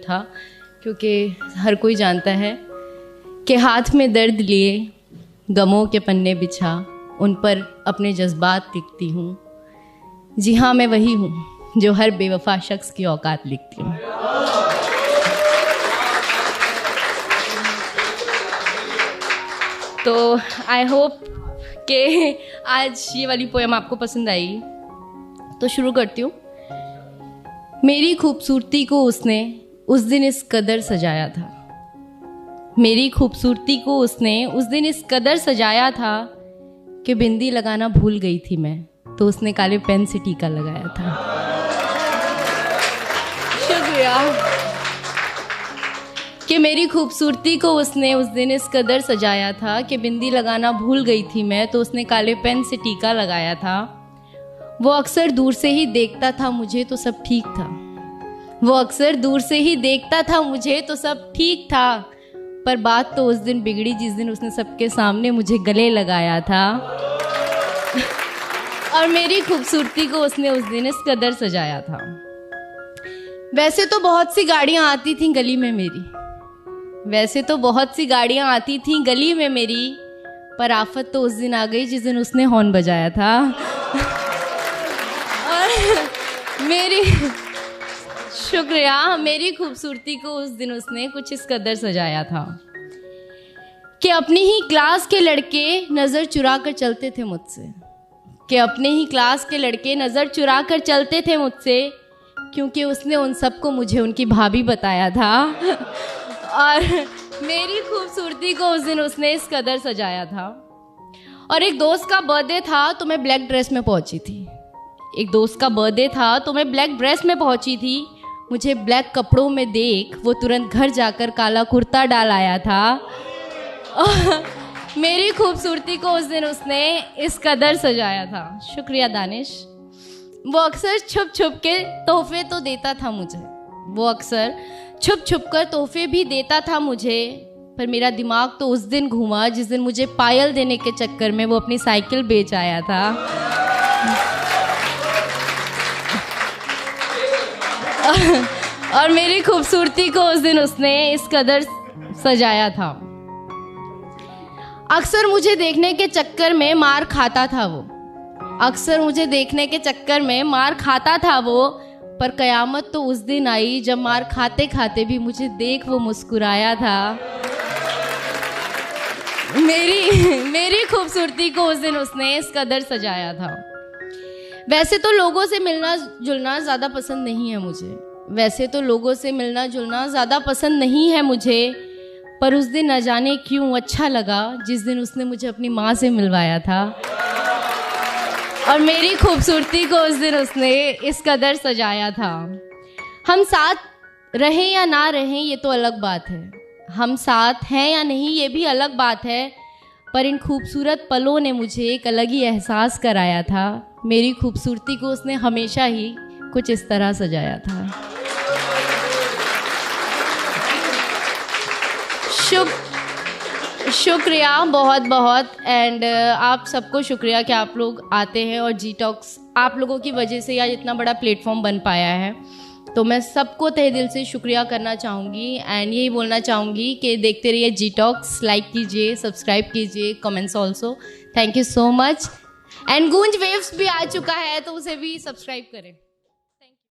था, क्योंकि हर कोई जानता है कि हाथ में दर्द लिए गमों के पन्ने बिछा उन पर अपने जज्बात लिखती हूँ। जी हाँ, मैं वही हूँ जो हर बेवफा शख्स की औकात लिखती हूँ। तो आई होप कि आज ये वाली पोएम आपको पसंद आई। तो शुरू करती हूँ। मेरी खूबसूरती को उसने उस दिन इस कदर सजाया था, मेरी खूबसूरती को उसने उस दिन इस कदर सजाया था कि बिंदी लगाना भूल गई थी मैं, तो उसने काले पेन से टीका लगाया था। शुक्रिया। कि मेरी खूबसूरती को उसने उस दिन इस कदर सजाया था कि बिंदी लगाना भूल गई थी मैं, तो उसने काले पेन से टीका लगाया था। वो अक्सर दूर से ही देखता था मुझे तो सब ठीक था, वो अक्सर दूर से ही देखता था मुझे तो सब ठीक था, पर बात तो उस दिन बिगड़ी जिस दिन उसने सबके सामने मुझे गले लगाया था। और मेरी खूबसूरती को उसने उस दिन इस कदर सजाया था। वैसे तो बहुत सी गाड़ियाँ आती थीं गली में मेरी, वैसे तो बहुत सी गाड़ियाँ आती थीं गली में मेरी, पर आफत तो उस दिन आ गई जिस दिन उसने हॉर्न बजाया था। और मेरी शुक्रिया, मेरी खूबसूरती को उस दिन उसने कुछ इस कदर सजाया था कि अपनी ही क्लास के लड़के नज़र चुरा कर चलते थे मुझसे, कि अपने ही क्लास के लड़के नज़र चुरा कर चलते थे मुझसे, क्योंकि उसने उन सबको मुझे उनकी भाभी बताया था। और मेरी खूबसूरती को उस दिन उसने इस कदर सजाया था। और एक दोस्त का बर्थडे था तो मैं ब्लैक ड्रेस में पहुंची थी, एक दोस्त का बर्थडे था तो मैं ब्लैक ड्रेस में पहुंची थी। मुझे ब्लैक कपड़ों में देख वो तुरंत घर जाकर काला कुर्ता डाल आया था। मेरी खूबसूरती को उस दिन उसने इस कदर सजाया था। शुक्रिया दानिश। वो अक्सर छुप छुप के तोहफे तो देता था मुझे, वो अक्सर छुप छुप कर तोहफे भी देता था मुझे, पर मेरा दिमाग तो उस दिन घूमा जिस दिन मुझे पायल देने के चक्कर में वो अपनी साइकिल बेच आया था। और मेरी खूबसूरती को उस दिन उसने इस कदर सजाया था। अक्सर मुझे देखने के चक्कर में मार खाता था वो, अक्सर मुझे देखने के चक्कर में मार खाता था वो, पर कयामत तो उस दिन आई जब मार खाते खाते भी मुझे देख वो मुस्कुराया था। मेरी खूबसूरती को उस दिन उसने इस कदर सजाया था। वैसे तो लोगों से मिलना जुलना ज़्यादा पसंद नहीं है मुझे, वैसे तो लोगों से मिलना जुलना ज़्यादा पसंद नहीं है मुझे, पर उस दिन न जाने क्यों अच्छा लगा जिस दिन उसने मुझे अपनी माँ से मिलवाया था। और मेरी खूबसूरती को उस दिन उसने इस कदर सजाया था। हम साथ रहें या ना रहें ये तो अलग बात है, हम साथ हैं या नहीं ये भी अलग बात है, पर इन खूबसूरत पलों ने मुझे एक अलग ही एहसास कराया था। मेरी खूबसूरती को उसने हमेशा ही कुछ इस तरह सजाया था। शुक्रिया बहुत बहुत। एंड आप सबको शुक्रिया कि आप लोग आते हैं और जी टॉक्स आप लोगों की वजह से आज इतना बड़ा प्लेटफॉर्म बन पाया है। तो मैं सबको तहे दिल से शुक्रिया करना चाहूँगी एंड यही बोलना चाहूँगी कि देखते रहिए जी टॉक्स, लाइक कीजिए, सब्सक्राइब कीजिए, comments also. Thank you so much. And गूंज वेव्स भी आ चुका है तो उसे भी सब्सक्राइब करें।